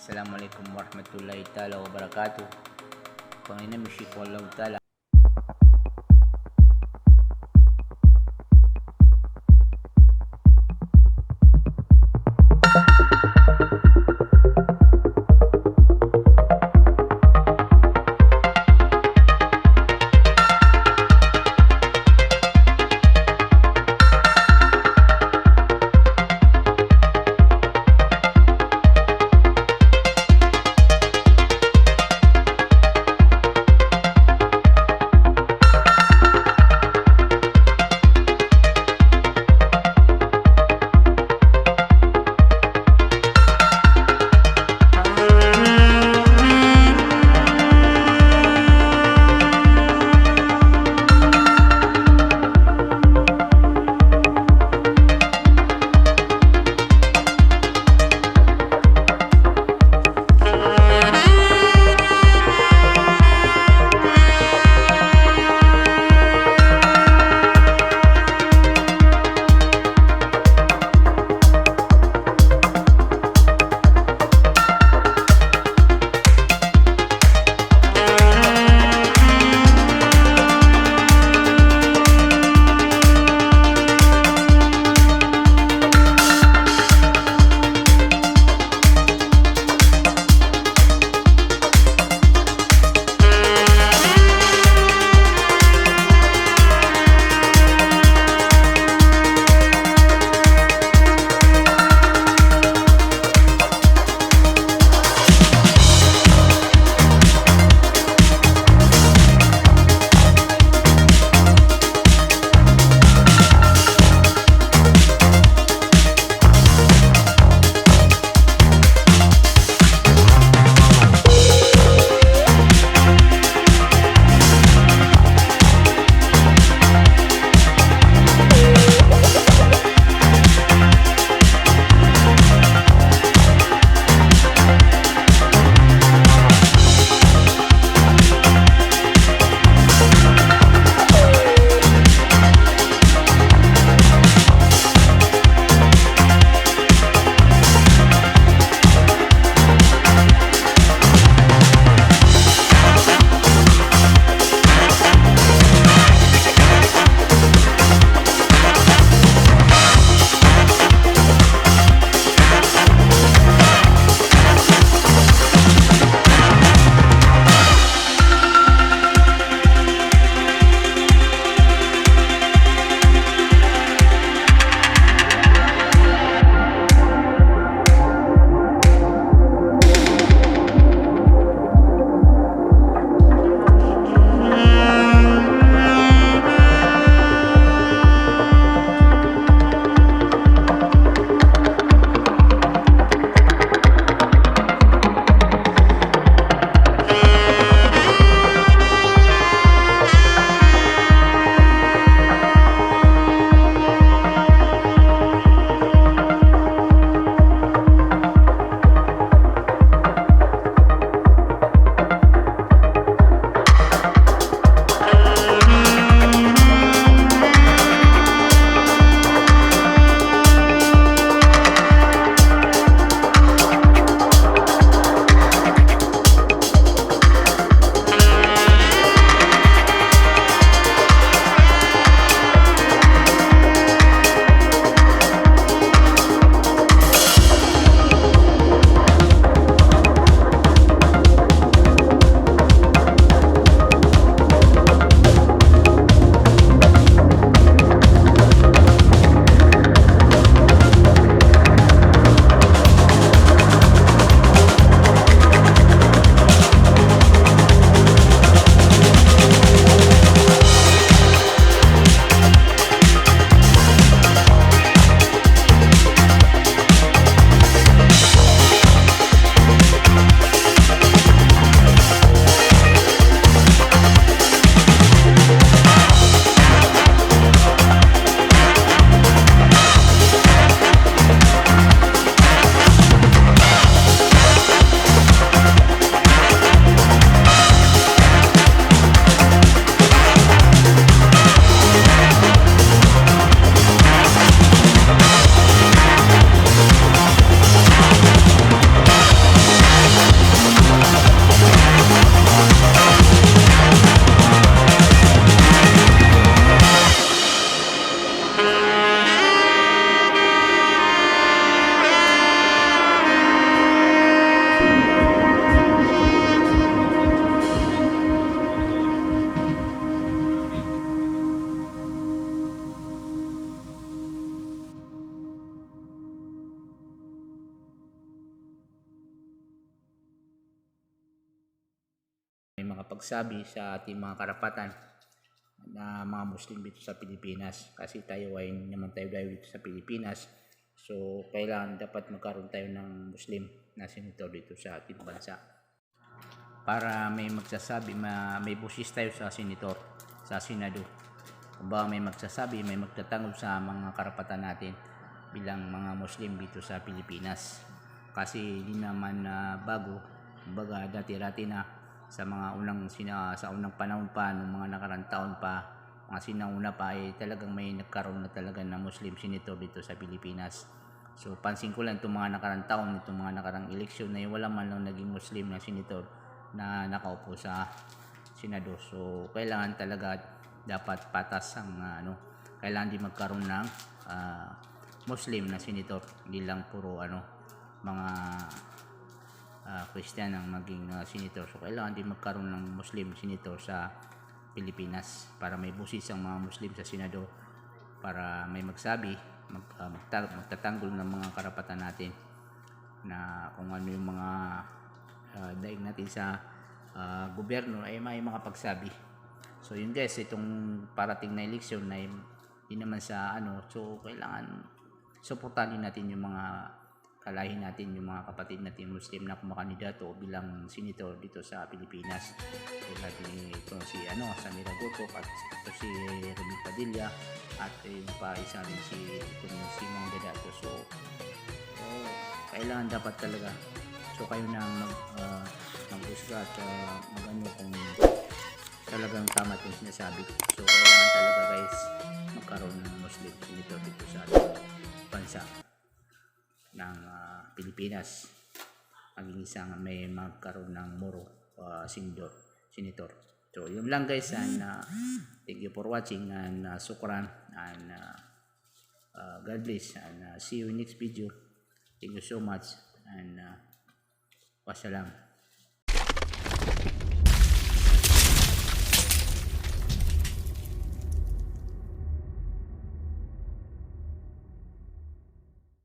Assalamualaikum warahmatullahi taala wabarakatuh. Pangina mishik wallahu taala. makapagsabi sa ating mga karapatan na mga Muslim dito sa Pilipinas, kasi tayo ay naman tayo dito sa Pilipinas. So kailangan dapat magkaroon tayo ng Muslim na senator dito sa ating bansa para may magsasabi, may busis tayo sa senator, sa Senado. Kung ba may magsasabi, may magtatanggol sa mga karapatan natin bilang mga Muslim dito sa Pilipinas. Kasi di naman bago, kumbaga dati-dati na sa mga sa unang panahon pa, nung mga nakarang taon pa, mga sinauna pa, ay talagang may nagkaroon na talaga na Muslim senator dito sa Pilipinas. So pansin ko lang itong mga nakarang taon, itong mga nakarang eleksyon na wala man lang naging Muslim na senator na nakaupo sa Senado. So kailangan talaga dapat patas ang kailangan din magkaroon ng Muslim na senator, hindi lang puro mga Christian ang maging senator. So kailangan din magkaroon ng Muslim senator sa Pilipinas para may busis ang mga Muslim sa Senado, para may magsabi, magtatanggol ng mga karapatan natin, na kung ano yung mga daig natin sa gobyerno ay may makapagsabi. So yun guys, itong parating na eleksyon na hindi naman sa so kailangan suportahan din natin yung mga kalahin natin, yung mga kapatid natin Muslim na kumakandidato bilang senator dito sa Pilipinas. Tulad ni si Samira Gotok, at ito si Remy Padilla, at yung pa isa rin si Mang Dadato. So kailangan dapat talaga, so kayo na mag-usga at kung talagang tama itong sinasabi. So kailangan talaga guys magkaroon ng Muslim senator dito sa ating bansa ng Pilipinas, maging isang may magkaroon ng moro senator. So yun lang guys, and thank you for watching, and sukran, and God bless, and see you in next video. Thank you so much, and wassalam.